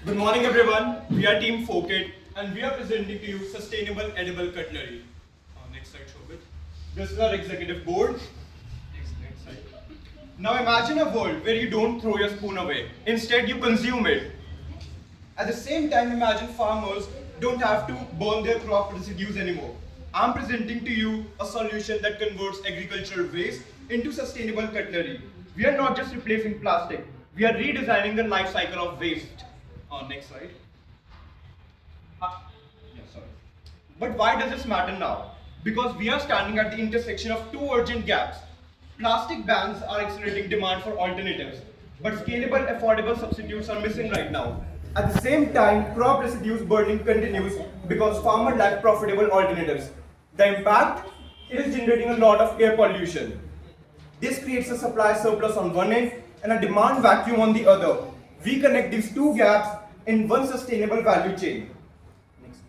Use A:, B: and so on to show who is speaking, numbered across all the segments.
A: Good morning, everyone. We are Team Fokit, and we are presenting to you sustainable edible cutlery. Next slide, Shobit. This is our executive board. Next slide. Now imagine a world where you don't throw your spoon away. Instead, you consume it. At the same time, imagine farmers don't have to burn their crop residues anymore. I'm presenting to you a solution that converts agricultural waste into sustainable cutlery. We are not just replacing plastic, we are redesigning the life cycle of waste. Next slide. Uh, yeah, sorry. But why does this matter now? Because we are standing at the intersection of two urgent gaps. Plastic bans are accelerating demand for alternatives, but scalable, affordable substitutes are missing right now. At the same time, crop residues burning continues because farmers lack profitable alternatives. The impact? It is generating a lot of air pollution. This creates a supply surplus on one end and a demand vacuum on the other. We connect these two gaps in one sustainable value chain. Next.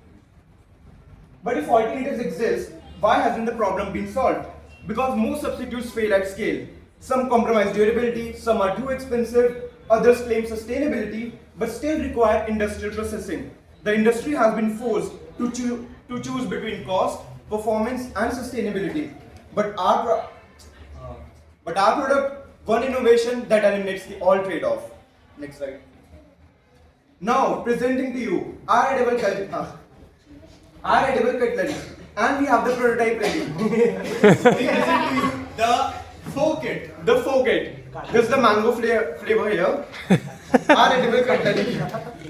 A: But if alternatives exist, why hasn't the problem been solved? Because most substitutes fail at scale. Some compromise durability, some are too expensive, others claim sustainability but still require industrial processing. The industry has been forced to choose between cost, performance, and sustainability. But our product, one innovation that eliminates all trade-off. Next slide. Now, presenting to you our edible cutlery, and we have the prototype ready. We present to you the Fokit. The Fokit. This is the mango flavor here. Our edible cutlery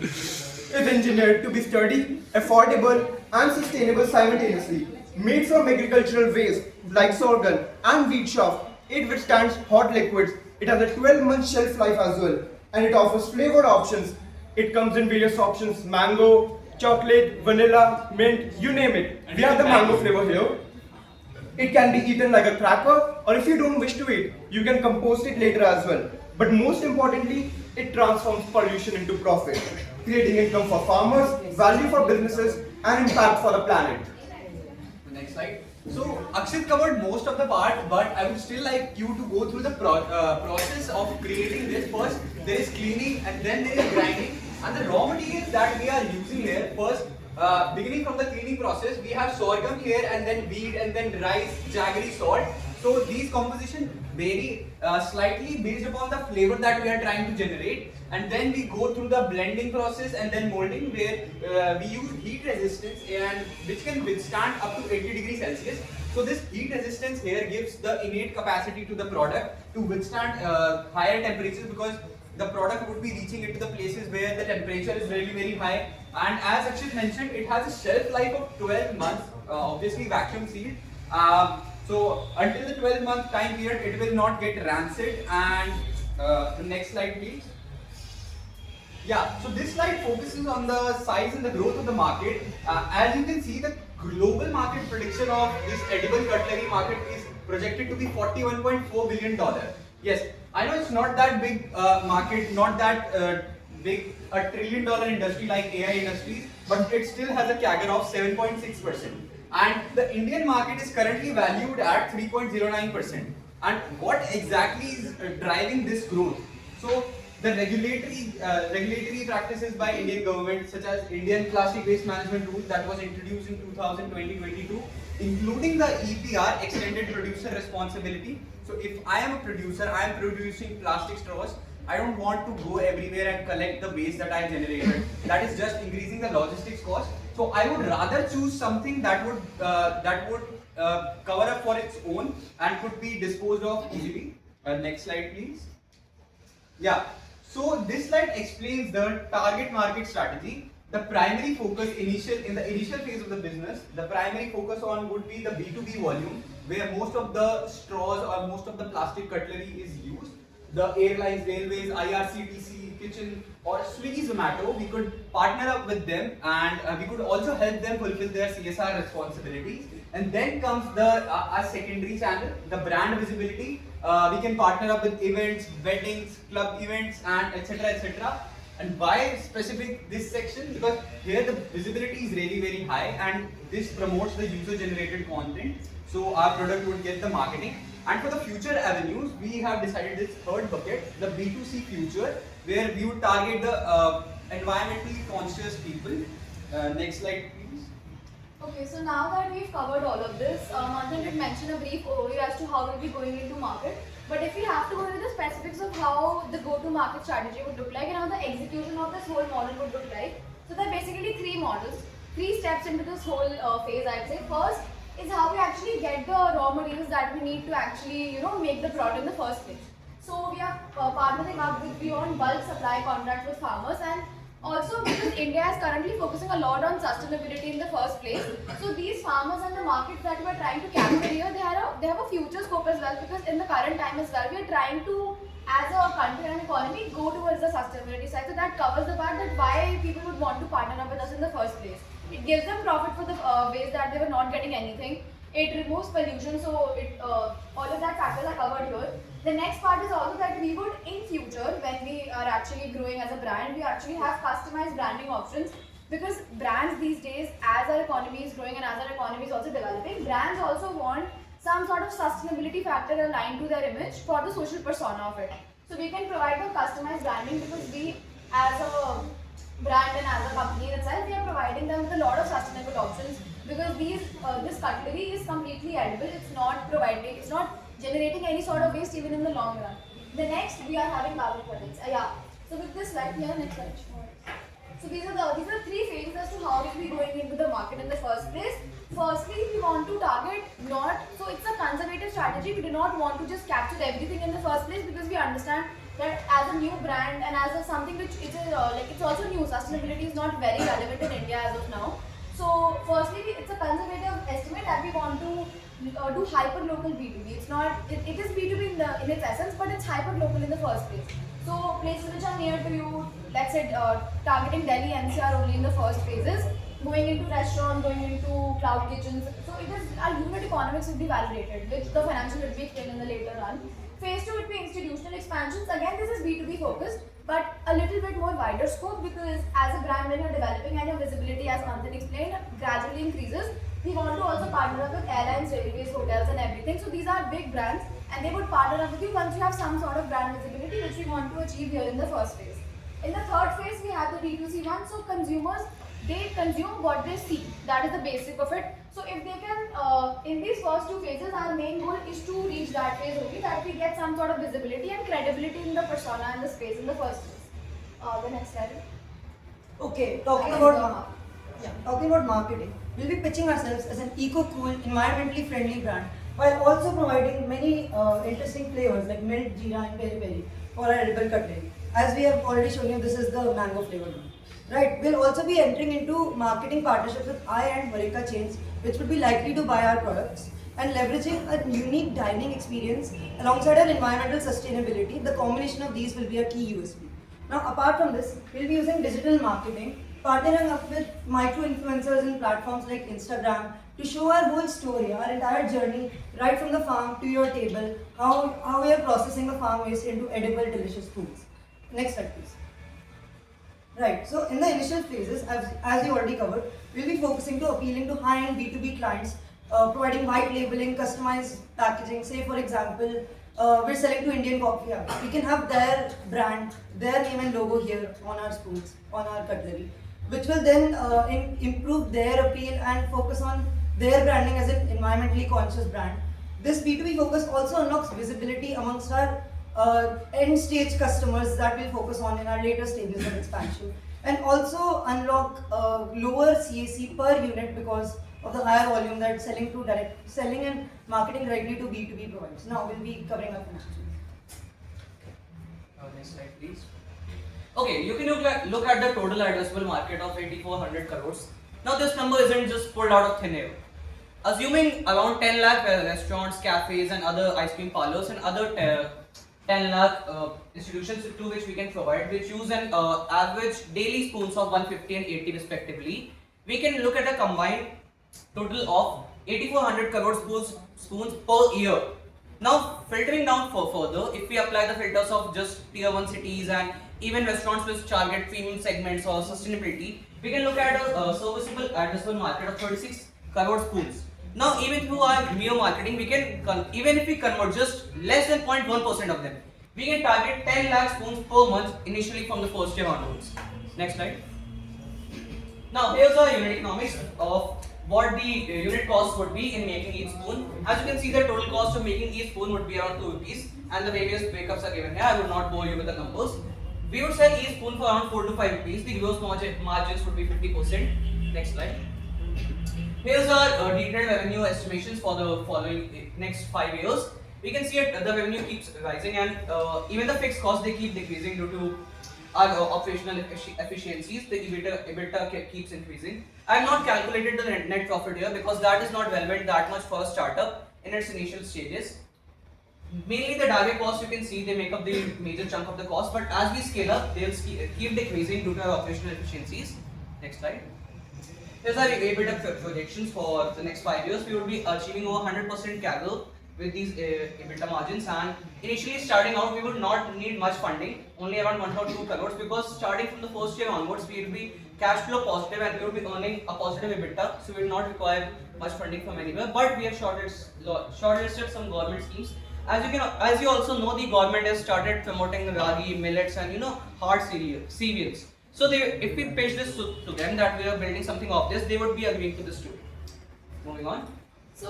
A: is engineered to be sturdy, affordable, and sustainable simultaneously. Made from agricultural waste like sorghum and wheat chaff, it withstands hot liquids. It has a 12-month shelf life as well, and it offers flavored options. It comes in various options: mango, chocolate, vanilla, mint, you name it. We have the mango flavor here. It can be eaten like a cracker, or if you don't wish to eat, you can compost it later as well. But most importantly, it transforms pollution into profit, creating income for farmers, value for businesses, and impact for the planet.
B: Next slide. So Akshit covered most of the part, but I would still like you to go through the process of creating this. First, there is cleaning, and then there is grinding. And the raw materials that we are using here, first, beginning from the cleaning process, we have sorghum here, and then wheat, and then rice, jaggery, salt. So these compositions vary slightly based upon the flavor that we are trying to generate. And then we go through the blending process and then molding, where we use heat resistance and which can withstand up to 80 degrees Celsius. So this heat resistance here gives the innate capacity to the product to withstand higher temperatures, because the product would be reaching into the places where the temperature is really very high. And as Akshit mentioned, it has a shelf life of 12 months, obviously vacuum sealed. So until the 12-month time period, it will not get rancid. And the next slide, please. Yeah, so this slide focuses on the size and the growth of the market. As you can see, the global market prediction of this edible cutlery market is projected to be $41.4 billion. Yes, I know it's not that big market, not that big a $1 trillion industry like AI industries, but it still has a CAGR of 7.6%. And the Indian market is currently valued at 3.09%. And what exactly is driving this growth? So the regulatory practices by Indian government, such as Indian Plastic Waste Management Rules that was introduced in 2020-22, including the EPR, Extended Producer Responsibility. So if I am a producer, I am producing plastic straws, I don't want to go everywhere and collect the waste that I generated. That is just increasing the logistics cost. So I would rather choose something that would cover up for its own and could be disposed of easily. Next slide, please. Yeah. So this slide explains the target market strategy. The primary focus in the initial phase of the business, the primary focus on would be the B2B volume, where most of the straws or most of the plastic cutlery is used. The airlines, railways, IRCTC, kitchen, or Swiggy, Zomato, we could partner up with them, and we could also help them fulfill their CSR responsibilities. And then comes the secondary channel, the brand visibility. We can partner up with events, weddings, club events, and etc. etc. And why specific this section? Because here the visibility is really very high, and this promotes the user generated content. So our product would get the marketing. And for the future avenues, we have decided this third bucket, the B2C future, where we would target the environmentally conscious people. Next slide, please.
C: Okay, so now that we've covered all of this, Manthan did mention a brief overview as to how we'll be going into market. But if we have to go into the specifics of how the go-to-market strategy would look like and how the execution of this whole model would look like, so there are basically three models, three steps into this whole phase, I'd say. First is how we actually get the raw materials that we need to actually, make the product in the first place. So we are partnering up with beyond bulk supply contracts with farmers, and also because India is currently focusing a lot on sustainability in the first place. So these farmers and the markets that we are trying to capture here, they have a future scope as well, because in the current time as well, we are trying to, as a country and economy, go towards the sustainability side. So that covers the part that why people would want to partner up with us in the first place. It gives them profit for the ways that they were not getting anything. It removes pollution, so all of that factors are covered here. The next part is also that we would, in future, when we are actually growing as a brand, we actually have customized branding options, because brands these days, as our economy is growing and as our economy is also developing, brands also want some sort of sustainability factor aligned to their image for the social persona of it. So we can provide the customized branding, because we, as a brand and as a company itself, we are providing them with a lot of sustainable options, because this cutlery is completely edible. It's not generating any sort of waste even in the long run. The next, we are having carbon credits. So with this slide here, next slide. So these are the three phases as to how we'll be going into the market in the first place. Firstly, we want to target so it's a conservative strategy. We do not want to just capture everything in the first place, because we understand that as a new brand and as something which is it's also new, sustainability is not very relevant in India as of now. So firstly, it's a conservative estimate that we want to do hyper-local B2B. It is B2B in its essence, but it's hyper-local in the first place. So places which are near to you, let's say targeting Delhi NCR only in the first phases, going into restaurants, going into cloud kitchens. So our unit economics will be validated, which the financial will be explained in the later run. Phase 2 would be institutional expansions. Again, this is B2B focused, but a little bit more wider scope, because as a brand, when you're developing and your visibility, as Manthan explained, gradually increases, we want to also partner up with airlines, railways, hotels and everything. So these are big brands, and they would partner up with you once you have some sort of brand visibility, which we want to achieve here in the first phase. In the third phase, we have the D2C one. So consumers, they consume what they see. That is the basic of it. So if they can, in these first two phases, our main goal is to reach that phase only, that we get some sort of visibility and credibility in the persona and the space in the first phase. The next slide.
D: Okay, talking about marketing, we'll be pitching ourselves as an eco-cool, environmentally friendly brand, while also providing many interesting flavors like mint, jeera and peri peri for our edible cutlery. As we have already shown you, this is the mango flavored one. Right, we'll also be entering into marketing partnerships with and Horeca chains, which would be likely to buy our products, and leveraging a unique dining experience alongside our environmental sustainability. The combination of these will be a key USP. Now, apart from this, we'll be using digital marketing, partnering up with micro-influencers and platforms like Instagram to show our whole story, our entire journey, right from the farm to your table, how we are processing the farm waste into edible, delicious foods. Next slide, please. Right, so in the initial phases, as you already covered, we'll be focusing to appealing to high-end B2B clients, providing white labeling, customized packaging. Say, for example, we're selling to Indian coffee house. We can have their brand, their name and logo here on our spoons, on our cutlery, which will then improve their appeal and focus on their branding as an environmentally conscious brand. This B2B focus also unlocks visibility amongst our end stage customers that we'll focus on in our later stages of expansion, and also unlock lower CAC per unit because of the higher volume that selling and marketing directly to B2B provides. Now we'll be covering our financials.
B: Next slide, please. Okay, you can look at the total addressable market of 8,400 crores. Now this number isn't just pulled out of thin air. Assuming around 10 lakh restaurants, cafes and other ice cream parlors and other 10 lakh institutions to which we can provide, which use an average daily spoons of 150 and 80 respectively, we can look at a combined total of 8,400 crore spoons per year. Now filtering down further, if we apply the filters of just tier 1 cities and even restaurants which target premium segments or sustainability, we can look at a serviceable addressable market of 36 crore spoons. Now, even if you are Vimeo marketing, we can even if we convert just less than 0.1% of them, we can target 10 lakh spoons per month initially from the first year onwards. Next slide. Now, here's our unit economics of what the unit cost would be in making each spoon. As you can see, the total cost of making each spoon would be around 2 rupees, and the various breakups are given here. I will not bore you with the numbers. We would sell each spoon for around 4 to 5 rupees. The gross margins would be 50%. Next slide. Here's our detailed revenue estimations for the following next 5 years. We can see that the revenue keeps rising, and even the fixed costs, they keep decreasing due to our operational efficiencies. The EBITDA keeps increasing. I have not calculated the net profit here because that is not relevant that much for a startup in its initial stages. Mainly the direct costs, you can see, they make up the major chunk of the cost, but as we scale up, they'll keep decreasing due to our operational efficiencies. Next slide. Here's our EBITDA projections for the next 5 years. We will be achieving over 100% CAGR with these EBITDA margins, and initially starting out, we would not need much funding, only around 1 or 2 crores, because starting from the first year onwards, we will be cash flow positive and we will be earning a positive EBITDA, so we will not require much funding from anywhere. But we have shortlisted some government schemes. As you also know, the government has started promoting ragi, millets, and hard cereals. So if we pitch this to them that we are building something of this, they would be agreeing to this too. Moving on.
E: So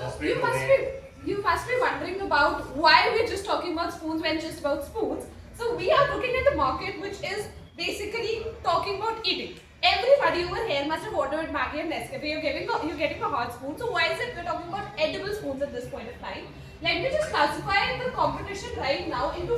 E: you must be wondering about why we're just talking about spoons when just about spoons. So we are looking at the market which is basically talking about eating. Everybody over here must have ordered Maggi and Nescafe. You're getting a hot spoon. So why is it we're talking about edible spoons at this point of time? Let me just classify the competition right now into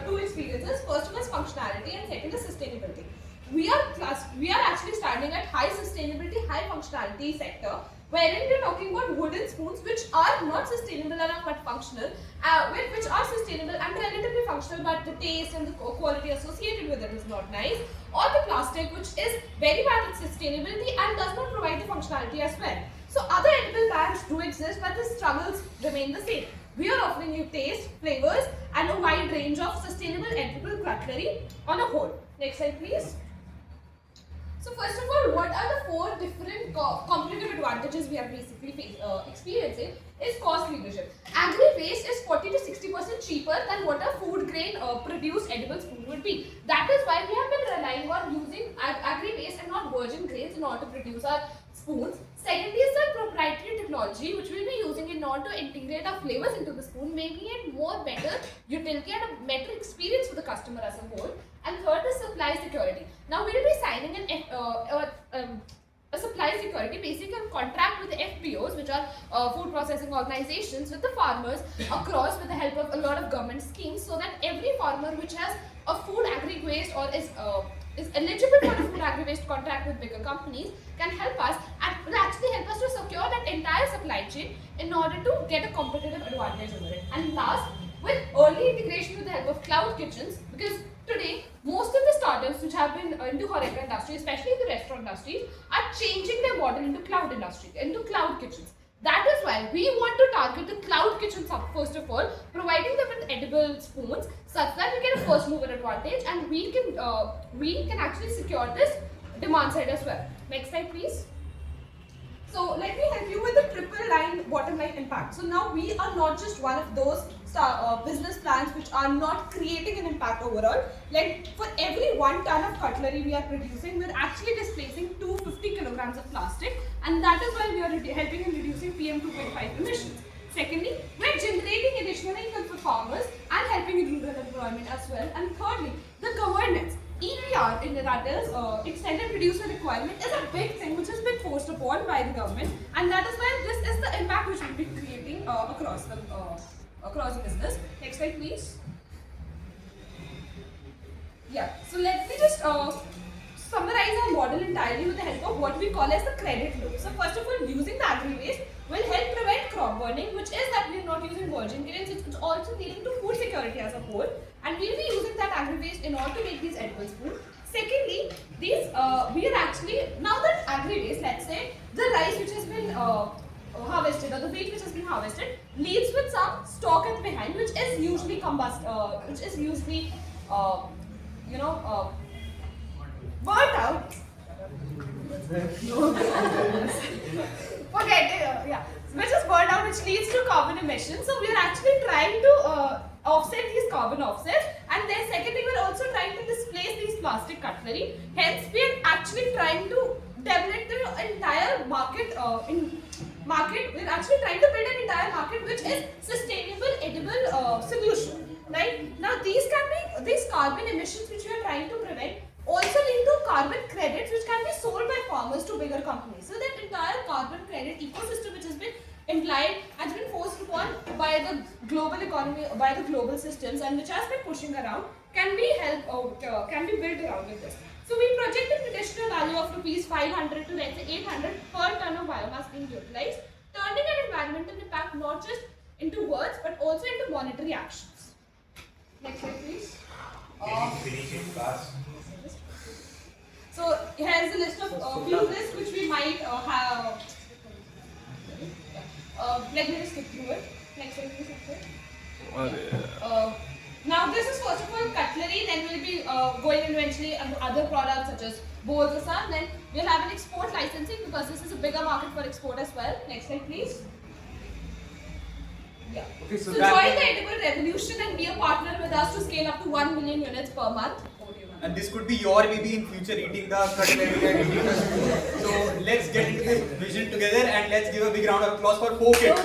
E: two experiences. First one is functionality and second is sustainability. We are actually standing at high sustainability, high functionality sector, wherein we're talking about wooden spoons which are not sustainable enough but functional, which are sustainable and relatively functional, but the taste and the quality associated with it is not nice, or the plastic which is very bad at sustainability and does not provide the functionality as well. So other edible brands do exist, but the struggles remain the same. We are offering you taste, flavors, and a wide range of sustainable edible cutlery on a whole. Next slide, please. So first of all, what are the 4 different competitive advantages we are basically experiencing is cost leadership. Agri-waste is 40 to 60% cheaper than what a food grain produced edible spoon would be. That is why we have been relying on using agri-waste and not virgin grains in order to produce our spoons. Secondly is the proprietary technology which we'll be using in order to integrate our flavors into the spoon, making it more better utility and a better experience for the customer as a whole. And third is supply security. Now we will be signing a supply security, basically a contract with the FPOs, which are food processing organizations, with the farmers across with the help of a lot of government schemes, so that every farmer which has a food agri-waste or is eligible for a food agri-waste contract with bigger companies can help us and will actually help us to secure that entire supply chain in order to get a competitive advantage over it. And last, with early integration with the help of cloud kitchens, because today most of the startups which have been into HoReCa industry, especially the restaurant industries, are changing their model into cloud industry, into cloud kitchens. That is why we want to target the cloud kitchens first of all, providing them with edible spoons such that we get a first mover advantage, and we can actually secure this demand side as well. Next slide, please. So let me help you with the triple line bottom line impact. So now we are not just one of those business plans which are not creating an impact overall. Like for every 1 ton of cutlery we are producing, we are actually displacing 250 kilograms of plastic, and that is why we are helping in reducing PM2.5 emissions. Secondly, we are generating additional income for farmers and helping in rural employment as well. And thirdly, the governance. EPR, in that is extended producer requirement, is a big thing which has been forced upon by the government, and that is why this is the impact which we'll be creating across the business. Next slide, please. Yeah, so let me just summarize our model entirely with the help of what we call as the credit loop. So first of all, using the agri-waste will help prevent crop burning, which is that we are not using virgin grains. It's also leading to food security as a whole, and we'll be using that agri-waste in order to make these edible spoons. Secondly, these we are actually, now that agri-waste, let's say the rice which has been harvested or the wheat which has been harvested leaves with some stock at behind, which is usually burnt out. Forget it. Yeah. which is burned out, which leads to carbon emissions. So we are actually trying to offset these carbon offsets. And then secondly, we're also trying to displace these plastic cutlery. Hence, we are actually trying to develop the entire market. We're actually trying to build an entire market which is sustainable, edible solution. Right now, these carbon emissions which we are trying to prevent also lead to carbon credits which can be sold by farmers to bigger companies. So that entire carbon credit ecosystem which has been implied has been forced upon by the global economy, by the global systems, and which has been pushing around can be built around with this. So we project an additional value of rupees 500 to let's say 800 per ton of biomass being utilized, turning an environmental impact not just into words but also into monetary actions. Next slide, please.
F: Finish it fast.
E: So here's a list of few lists which we might have. Let me just skip through it. Next slide, please. Now this is first of all cutlery. Then we'll be going eventually into other products such as bowls or some. Then we'll have an export licensing because this is a bigger market for export as well. Next slide, please. Yeah.
B: Okay,
E: So
B: so
E: join the edible revolution and be a partner with us to scale up to 1 million units per month.
B: and this could be your maybe in future eating the cutlery and eating the spoon. So let's get into this vision together and let's give a big round of applause for Pocket.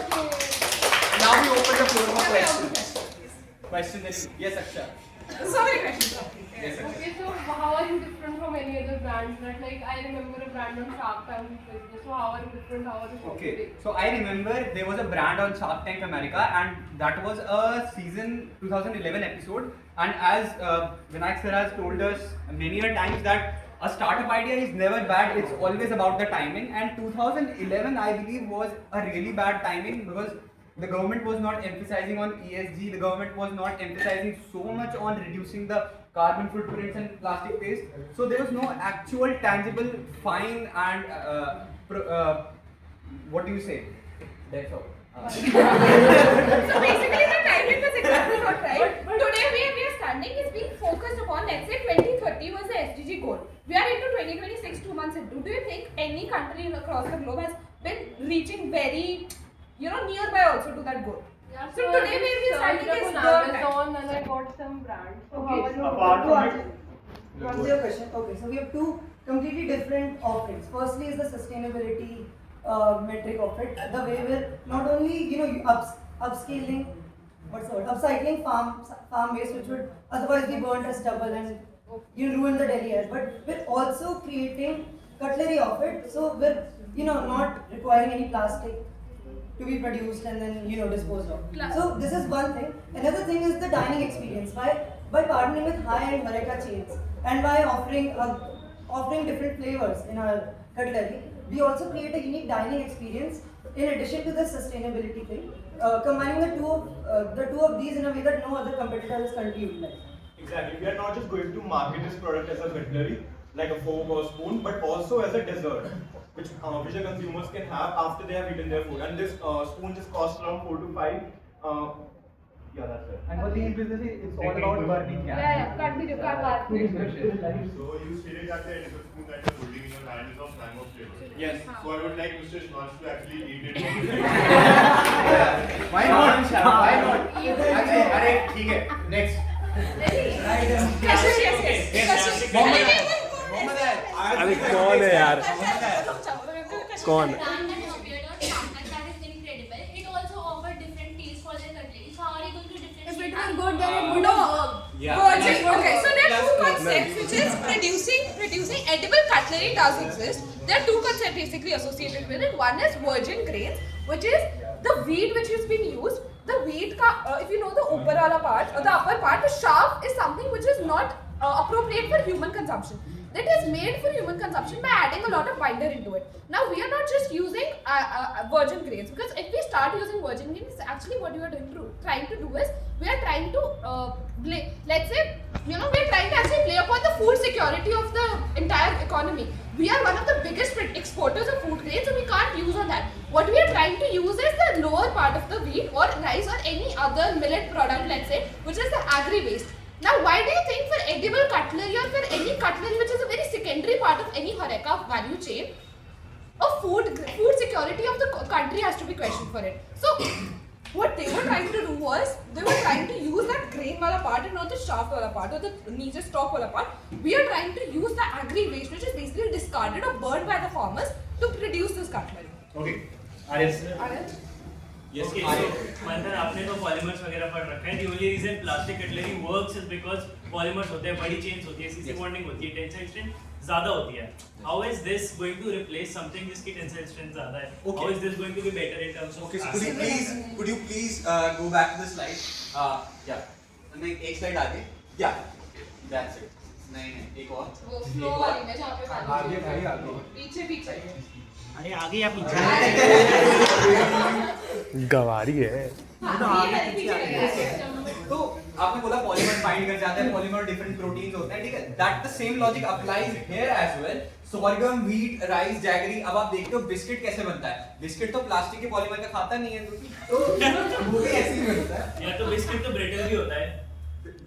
B: Now we open the floor for questions. Questions? Yes, Akshay.
E: So many questions.
B: Yes, Akshay.
G: Okay, so how are you different from any other brands? That like I remember a brand on Shark Tank. So how are you different? How are you
B: Okay, so I remember there was a brand on Shark Tank America, and that was a season 2011 episode. And as Vinayak sir has told us many a times that a startup idea is never bad, it's always about the timing. And 2011, I believe, was a really bad timing because the government was not emphasizing on ESG, the government was not emphasizing so much on reducing the carbon footprints and plastic waste. So there was no actual tangible fine and what do you say? That's all.
E: So basically the timing was exactly not right. Today where we are standing is being focused upon, let's say 2030 was the SDG goal. We are into 2026, 2 months into. Do you think any country across the globe has been reaching very, nearby also to that goal?
G: Yeah,
E: So today where we are standing is
G: on
E: the time.
G: Amazon and I got some brands. So
D: Okay,
G: how are you?
D: so
A: Apart
D: to
A: from
D: answer, to answer your question, okay, so we have two completely different offerings. Firstly is the sustainability metric of it, the way we're not only upscaling, upcycling farm waste which would otherwise be burnt as stubble and ruin the Delhi air, but we're also creating cutlery of it, so we're not requiring any plastic to be produced and then disposed of. So this is one thing. Another thing is the dining experience. By partnering with high-end HoReCa chains and by offering different flavors in our cutlery, we also create a unique dining experience in addition to the sustainability thing, combining the two of these in a way that no other competitor is currently utilizing.
A: Exactly. We are not just going to market this product as a cutlery, like a fork or spoon, but also as a dessert, which the consumers can have after they have eaten their food. And this spoon just costs around 4 to 5. Yeah, that's it.
B: And for these businesses, it's all about burning gas.
E: Yeah, continue.
F: So you stated that the edible spoon that you're holding in your hand is of mango flavor.
A: Yes.
F: So I would like Mr. Shivans to actually eat it.
B: Why not? Why not?
F: Actually, alright, ठीक है. Next.
H: अरे कौन है यार कौन
C: Brand that has appeared on Shark Tank that is incredible. It also offers different tastes for their cutlery. So how are you going to differentiate? If it was good, then it would have worked.
E: Virgin. Okay, so there are two concepts which is producing edible cutlery does exist. There are two concepts basically associated with it. One is virgin grains, which is the wheat which has been used. The wheat, if you know the upper part, or the upper part, the shaft is something which is not appropriate for human consumption. That is made for human consumption by adding a lot of binder into it. Now we are not just using virgin grains, because if we start using virgin grains, actually what we are trying to do is we are trying to let's say we are trying to actually play upon the food security of the entire economy. We are one of the biggest exporters of food grains, so we can't use on that. What we are trying to use is the lower part of the wheat or rice or any other millet product, let's say, which is the agri waste. Now, why do you think for edible cutlery or for any cutlery which is a very secondary part of any HoReCa value chain, a food security security of the country has to be questioned for it. So what they were trying to do was they were trying to use that grain wala part and not the shaft wala part or the niche stalk wala part. We are trying to use the agri waste which is basically discarded or burned by the farmers to produce this cutlery.
A: Okay. Aryan.
E: Aryan?
A: Yes.
I: Okay, so मंथन आपने तो polymers वगैरह पढ़ रखा है. The only reason plastic cutlery works is because polymers होते हैं, बड़ी chains होती है, CC bonding होती है, tensile strength ज़्यादा होती है. How is this going to replace something जिसकी tensile strength ज़्यादा है?
B: Okay.
I: How is this going to be better in terms of?
B: Okay, so could you please go back to the slide? Yeah. नहीं, एक slide आगे. Yeah. That's it. नहीं, एक और.
E: वो flow वाली में जहाँ पे पानी
A: आगे भाई आगे.
E: पीछे
I: अरे आगे या पीछे?
H: गवारी है.
B: तो आपने बोला पॉलीमर बाइंड कर जाता है, पॉलीमर डिफरेंट प्रोटीन्स होते हैं, ठीक है. That the same logic applies here as well. Sorghum, wheat, rice, jaggery. अब आप देखते हो बिस्किट कैसे बनता है. बिस्किट तो प्लास्टिक के पॉलीमर का खाता नहीं है, तो वो भी ऐसे ही बनता है.
I: या तो बिस्किट तो ब्रिटल भी होता है.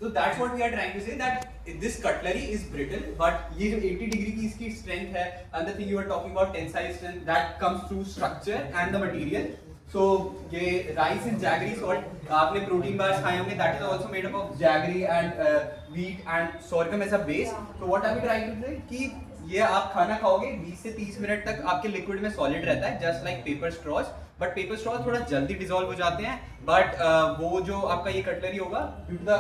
B: So that's what we are trying to say, that this cutlery is brittle, but ये जो 80 डिग्री की इसकी strength है, and the thing you were talking about tensile strength, that comes through structure and the material. So ये rice and jaggery salt, आपने protein bars खाए होंगे, that is also made up of jaggery and wheat and sorghum as a base. So what are we trying to say कि ये आप खाना खाओगे 20 से 30 मिनट तक आपके लिक्विड में सॉलिड रहता है, just like paper straws. But paper straws थोड़ा जल्दी डिसॉल्व हो जाते हैं. बट वो जो आपका ये कटलरी होगा, due to the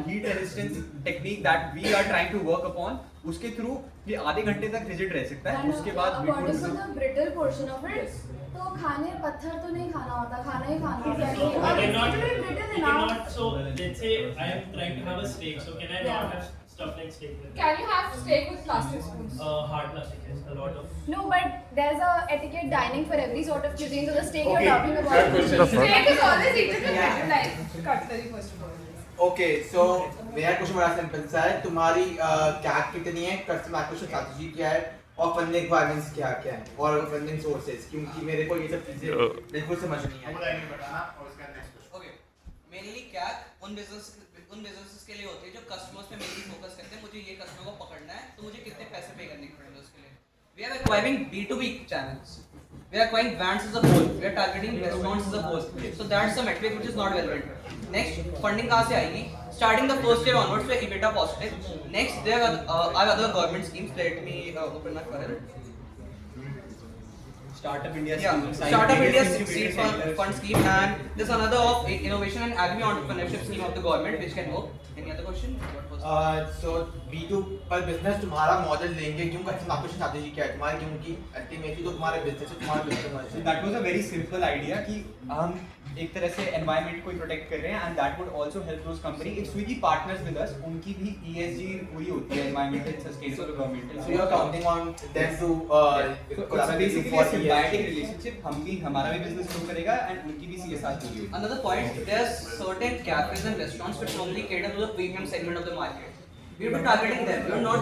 B: heat resistance technique that we are trying to work upon, उसके थ्रू ये आधे घंटे तक रिजिड रह सकता है. उसके बाद
C: according to the brittle portion of it, तो खाने पत्थर तो नहीं खाना होता, खाना ही खाना होता है.
I: So let's say I am trying to have a steak, so can I not have stuff like steak?
E: Can you have steak with plastic spoons?
I: Hard plastic, yes, a lot of.
C: No, but there's a etiquette dining for every sort of cuisine. So the steak
A: Okay,
C: you're talking
A: third
C: about.
A: question.
E: Steak is always eaten with metal like cutlery first of all.
J: Okay, so मेरा question बड़ा simple सा है. तुम्हारी कैक कितनी है, customer acquisition strategy क्या है, और फंडिंग रिक्वायरमेंट्स क्या क्या है, और फंडिंग सोर्सेज, क्योंकि मेरे को ये सब चीजें बिल्कुल समझ नहीं आई.
F: पूरा नहीं बताना और उसका नेक्स्ट क्वेश्चन.
B: ओके, मेनली कैक उन बिजनेसेस के लिए होती है जो कस्टमर्स पे मेनली फोकस करते हैं. मुझे ये कस्टमर को पकड़ना है, तो मुझे कितने पैसे पे करने पड़ेंगे उसके लिए. We are acquiring B2B channels. We are acquiring brands as a whole. We are targeting restaurants as a whole. So that's the metric which is not relevant. Next, funding कहाँ से आएगी? Starting the first year onwards, we are EBITDA positive. Next, there are other government schemes. Let me open my file.
A: Startup India
B: Yeah, Startup India Seed Fund Scheme, and there's another of Innovation and Agri Entrepreneurship Scheme of the government which can work. Any other question? What was
J: So B2 पर business तुम्हारा model लेंगे, क्यों customer acquisition strategy क्या है तुम्हारी, क्योंकि ultimately तो तुम्हारे बिजनेस है, तुम्हारे कस्टमर्स है.
B: that was a very simple idea कि हम एक तरह से एनवायरनमेंट को प्रोटेक्ट कर रहे हैं, and that would also help those company. If Swiggy partners with us, उनकी भी ESG पूरी होती है, environmental sustainable governmental.
J: So you are counting on them to
B: So basically a symbiotic relationship. हम भी, हमारा भी बिजनेस ग्रो करेगा एंड उनकी भी CSR पूरी होगी. Another point, there's certain cafes and restaurants which normally cater to the premium segment of the market. We are targeting them. We are not